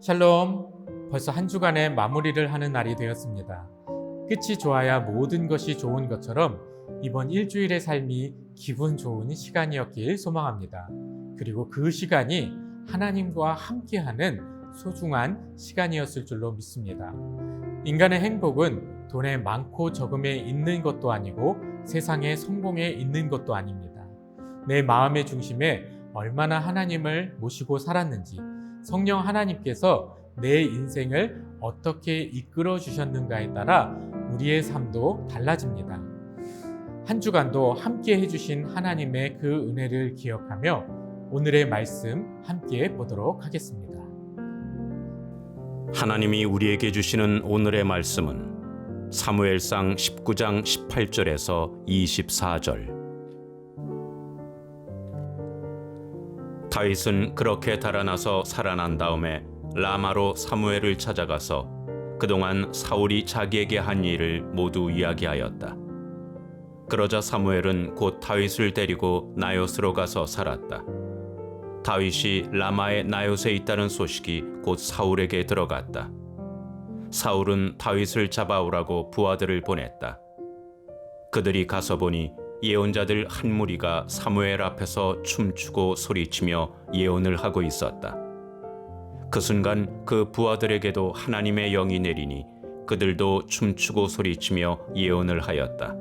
샬롬, 벌써 한 주간의 마무리를 하는 날이 되었습니다. 끝이 좋아야 모든 것이 좋은 것처럼 이번 일주일의 삶이 기분 좋은 시간이었길 소망합니다. 그리고 그 시간이 하나님과 함께하는 소중한 시간이었을 줄로 믿습니다. 인간의 행복은 돈에 많고 적음에 있는 것도 아니고 세상의 성공에 있는 것도 아닙니다. 내 마음의 중심에 얼마나 하나님을 모시고 살았는지, 성령 하나님께서 내 인생을 어떻게 이끌어 주셨는가에 따라 우리의 삶도 달라집니다. 한 주간도 함께 해주신 하나님의 그 은혜를 기억하며 오늘의 말씀 함께 보도록 하겠습니다. 하나님이 우리에게 주시는 오늘의 말씀은 사무엘상 19장 18절에서 24절. 다윗은 그렇게 달아나서 살아난 다음에 라마로 사무엘을 찾아가서 그동안 사울이 자기에게 한 일을 모두 이야기하였다. 그러자 사무엘은 곧 다윗을 데리고 나요스로 가서 살았다. 다윗이 라마의 나요스에 있다는 소식이 곧 사울에게 들어갔다. 사울은 다윗을 잡아오라고 부하들을 보냈다. 그들이 가서 보니 예언자들 한 무리가 사무엘 앞에서 춤추고 소리치며 예언을 하고 있었다. 그 순간 그 부하들에게도 하나님의 영이 내리니 그들도 춤추고 소리치며 예언을 하였다.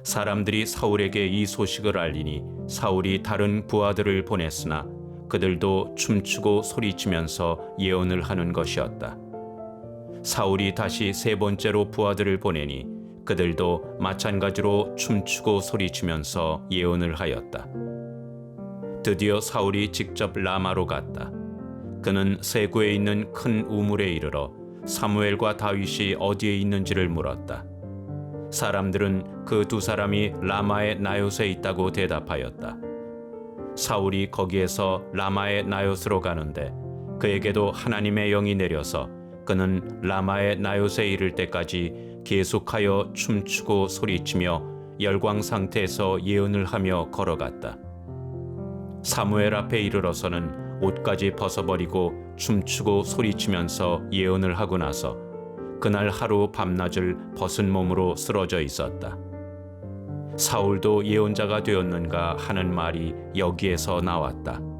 사람들이 사울에게 이 소식을 알리니 사울이 다른 부하들을 보냈으나 그들도 춤추고 소리치면서 예언을 하는 것이었다. 사울이 다시 세 번째로 부하들을 보내니 그들도 마찬가지로 춤추고 소리치면서 예언을 하였다. 드디어 사울이 직접 라마로 갔다. 그는 세구에 있는 큰 우물에 이르러 사무엘과 다윗이 어디에 있는지를 물었다. 사람들은 그 두 사람이 라마의 나요스에 있다고 대답하였다. 사울이 거기에서 라마의 나요스로 가는데 그에게도 하나님의 영이 내려서 그는 라마의 나요스에 이를 때까지 계속하여 춤추고 소리치며 열광 상태에서 예언을 하며 걸어갔다. 사무엘 앞에 이르러서는 옷까지 벗어버리고 춤추고 소리치면서 예언을 하고 나서 그날 하루 밤낮을 벗은 몸으로 쓰러져 있었다. 사울도 예언자가 되었는가 하는 말이 여기에서 나왔다.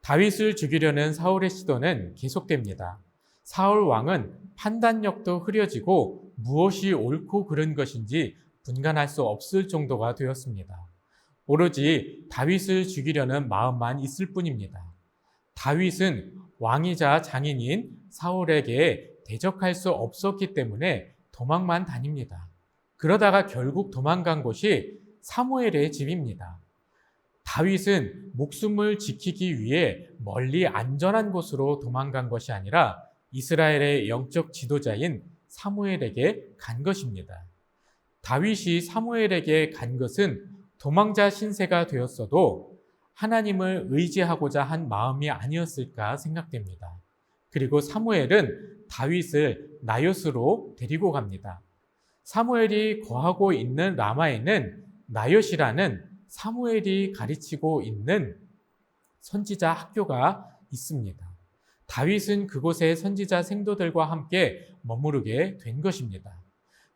다윗을 죽이려는 사울의 시도는 계속됩니다. 사울 왕은 판단력도 흐려지고 무엇이 옳고 그른 것인지 분간할 수 없을 정도가 되었습니다. 오로지 다윗을 죽이려는 마음만 있을 뿐입니다. 다윗은 왕이자 장인인 사울에게 대적할 수 없었기 때문에 도망만 다닙니다. 그러다가 결국 도망간 곳이 사무엘의 집입니다. 다윗은 목숨을 지키기 위해 멀리 안전한 곳으로 도망간 것이 아니라 이스라엘의 영적 지도자인 사무엘에게 간 것입니다. 다윗이 사무엘에게 간 것은 도망자 신세가 되었어도 하나님을 의지하고자 한 마음이 아니었을까 생각됩니다. 그리고 사무엘은 다윗을 나요스로 데리고 갑니다. 사무엘이 거하고 있는 라마에는 나요시라는 사무엘이 가르치고 있는 선지자 학교가 있습니다. 다윗은 그곳에 선지자 생도들과 함께 머무르게 된 것입니다.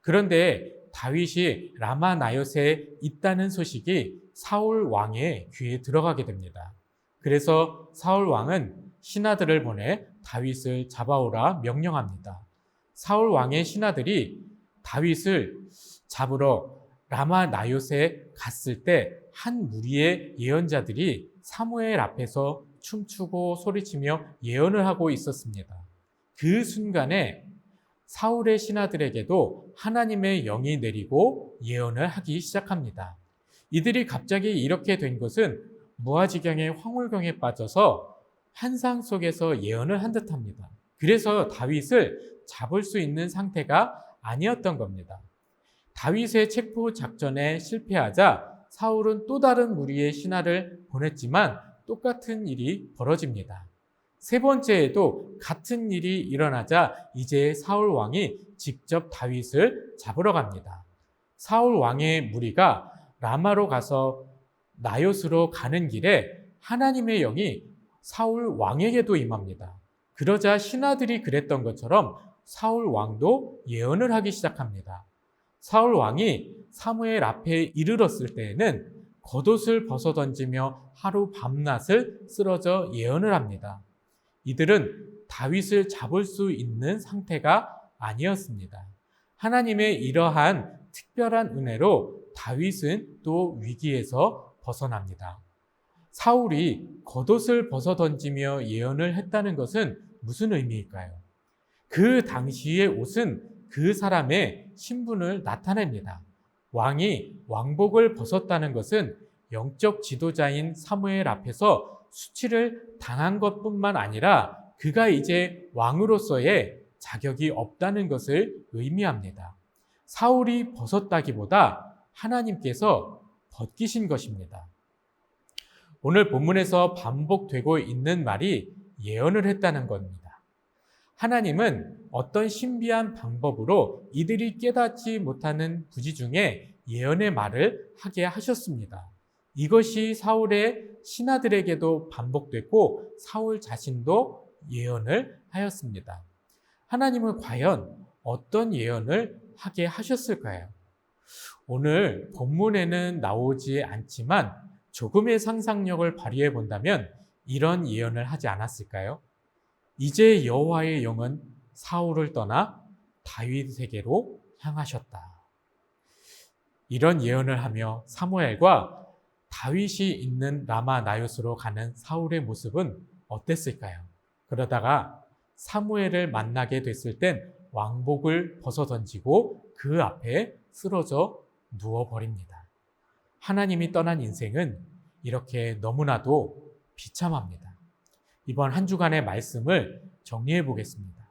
그런데 다윗이 라마 나요스에 있다는 소식이 사울 왕의 귀에 들어가게 됩니다. 그래서 사울 왕은 신하들을 보내 다윗을 잡아오라 명령합니다. 사울 왕의 신하들이 다윗을 잡으러 라마 나요스에 갔을 때 한 무리의 예언자들이 사무엘 앞에서 춤추고 소리치며 예언을 하고 있었습니다. 그 순간에 사울의 신하들에게도 하나님의 영이 내리고 예언을 하기 시작합니다. 이들이 갑자기 이렇게 된 것은 무아지경의 황홀경에 빠져서 환상 속에서 예언을 한 듯합니다. 그래서 다윗을 잡을 수 있는 상태가 아니었던 겁니다. 다윗의 체포 작전에 실패하자 사울은 또 다른 무리의 신하를 보냈지만 똑같은 일이 벌어집니다. 세 번째에도 같은 일이 일어나자 이제 사울 왕이 직접 다윗을 잡으러 갑니다. 사울 왕의 무리가 라마로 가서 나요스로 가는 길에 하나님의 영이 사울 왕에게도 임합니다. 그러자 신하들이 그랬던 것처럼 사울 왕도 예언을 하기 시작합니다. 사울 왕이 사무엘 앞에 이르렀을 때에는 겉옷을 벗어 던지며 하루 밤낮을 쓰러져 예언을 합니다. 이들은 다윗을 잡을 수 있는 상태가 아니었습니다. 하나님의 이러한 특별한 은혜로 다윗은 또 위기에서 벗어납니다. 사울이 겉옷을 벗어 던지며 예언을 했다는 것은 무슨 의미일까요? 그 당시의 옷은 그 사람의 신분을 나타냅니다. 왕이 왕복을 벗었다는 것은 영적 지도자인 사무엘 앞에서 수치를 당한 것뿐만 아니라 그가 이제 왕으로서의 자격이 없다는 것을 의미합니다. 사울이 벗었다기보다 하나님께서 벗기신 것입니다. 오늘 본문에서 반복되고 있는 말이 예언을 했다는 겁니다. 하나님은 어떤 신비한 방법으로 이들이 깨닫지 못하는 부지 중에 예언의 말을 하게 하셨습니다. 이것이 사울의 신하들에게도 반복됐고 사울 자신도 예언을 하였습니다. 하나님은 과연 어떤 예언을 하게 하셨을까요? 오늘 본문에는 나오지 않지만 조금의 상상력을 발휘해 본다면 이런 예언을 하지 않았을까요? 이제 여호와의 영은 사울을 떠나 다윗에게로 향하셨다. 이런 예언을 하며 사무엘과 다윗이 있는 라마 나요스로 가는 사울의 모습은 어땠을까요? 그러다가 사무엘을 만나게 됐을 땐 왕복을 벗어 던지고 그 앞에 쓰러져 누워버립니다. 하나님이 떠난 인생은 이렇게 너무나도 비참합니다. 이번 한 주간의 말씀을 정리해 보겠습니다.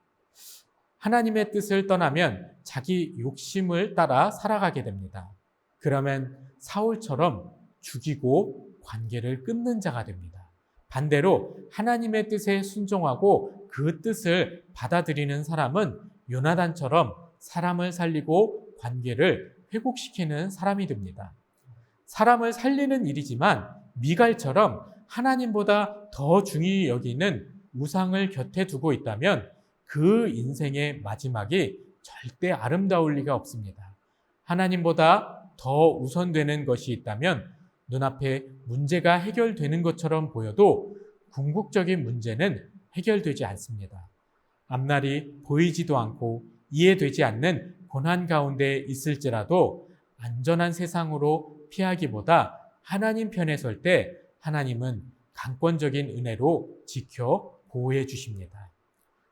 하나님의 뜻을 떠나면 자기 욕심을 따라 살아가게 됩니다. 그러면 사울처럼 죽이고 관계를 끊는 자가 됩니다. 반대로 하나님의 뜻에 순종하고 그 뜻을 받아들이는 사람은 요나단처럼 사람을 살리고 관계를 회복시키는 사람이 됩니다. 사람을 살리는 일이지만 미갈처럼 하나님보다 더 중히 여기는 우상을 곁에 두고 있다면 그 인생의 마지막이 절대 아름다울 리가 없습니다. 하나님보다 더 우선되는 것이 있다면 눈앞에 문제가 해결되는 것처럼 보여도 궁극적인 문제는 해결되지 않습니다. 앞날이 보이지도 않고 이해되지 않는 고난 가운데 있을지라도 안전한 세상으로 피하기보다 하나님 편에 설 때 하나님은 강권적인 은혜로 지켜 보호해 주십니다.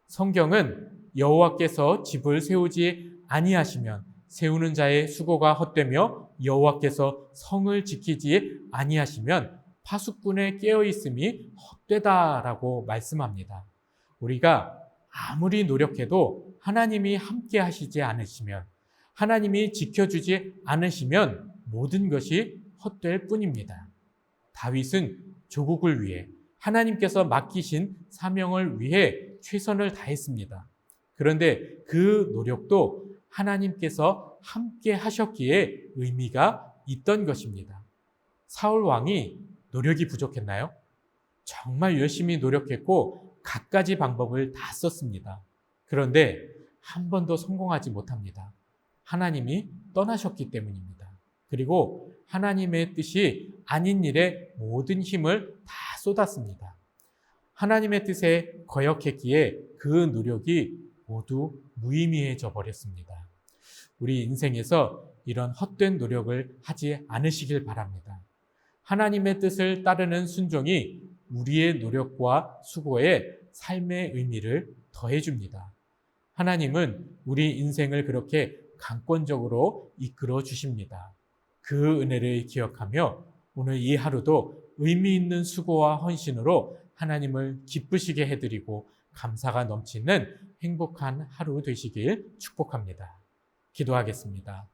성경은 여호와께서 집을 세우지 아니하시면 세우는 자의 수고가 헛되며 여호와께서 성을 지키지 아니하시면 파수꾼의 깨어있음이 헛되다라고 말씀합니다. 우리가 아무리 노력해도 하나님이 함께 하시지 않으시면, 하나님이 지켜주지 않으시면 모든 것이 헛될 뿐입니다. 다윗은 조국을 위해 하나님께서 맡기신 사명을 위해 최선을 다했습니다. 그런데 그 노력도 하나님께서 함께 하셨기에 의미가 있던 것입니다. 사울 왕이 노력이 부족했나요? 정말 열심히 노력했고 갖가지 방법을 다 썼습니다. 그런데 한 번도 성공하지 못합니다. 하나님이 떠나셨기 때문입니다. 그리고 하나님의 뜻이 아닌 일에 모든 힘을 다 쏟았습니다. 하나님의 뜻에 거역했기에 그 노력이 모두 무의미해져 버렸습니다. 우리 인생에서 이런 헛된 노력을 하지 않으시길 바랍니다. 하나님의 뜻을 따르는 순종이 우리의 노력과 수고에 삶의 의미를 더해줍니다. 하나님은 우리 인생을 그렇게 강권적으로 이끌어 주십니다. 그 은혜를 기억하며 오늘 이 하루도 의미 있는 수고와 헌신으로 하나님을 기쁘시게 해드리고 감사가 넘치는 행복한 하루 되시길 축복합니다. 기도하겠습니다.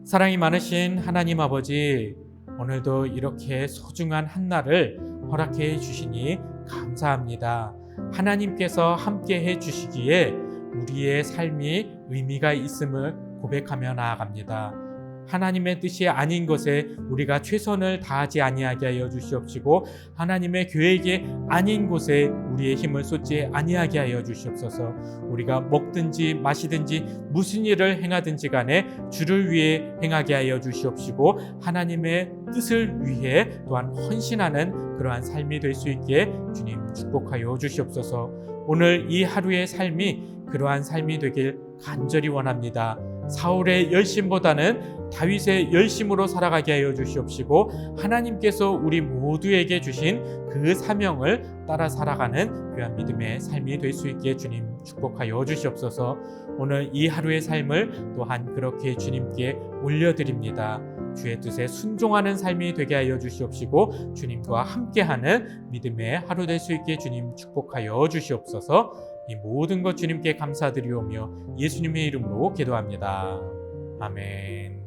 사랑이 많으신 하나님 아버지, 오늘도 이렇게 소중한 한날을 허락해 주시니 감사합니다. 하나님께서 함께 해 주시기에 우리의 삶이 의미가 있음을 고백하며 나아갑니다. 하나님의 뜻이 아닌 것에 우리가 최선을 다하지 아니하게 하여 주시옵시고, 하나님의 계획이 아닌 곳에 우리의 힘을 쏟지 아니하게 하여 주시옵소서. 우리가 먹든지 마시든지 무슨 일을 행하든지 간에 주를 위해 행하게 하여 주시옵시고, 하나님의 뜻을 위해 또한 헌신하는 그러한 삶이 될 수 있게 주님 축복하여 주시옵소서. 오늘 이 하루의 삶이 그러한 삶이 되길 간절히 원합니다. 사울의 열심보다는 다윗의 열심으로 살아가게 하여 주시옵시고, 하나님께서 우리 모두에게 주신 그 사명을 따라 살아가는 귀한 믿음의 삶이 될 수 있게 주님 축복하여 주시옵소서. 오늘 이 하루의 삶을 또한 그렇게 주님께 올려드립니다. 주의 뜻에 순종하는 삶이 되게 하여 주시옵시고, 주님과 함께하는 믿음의 하루 될 수 있게 주님 축복하여 주시옵소서. 이 모든 것 주님께 감사드리오며 예수님의 이름으로 기도합니다. 아멘.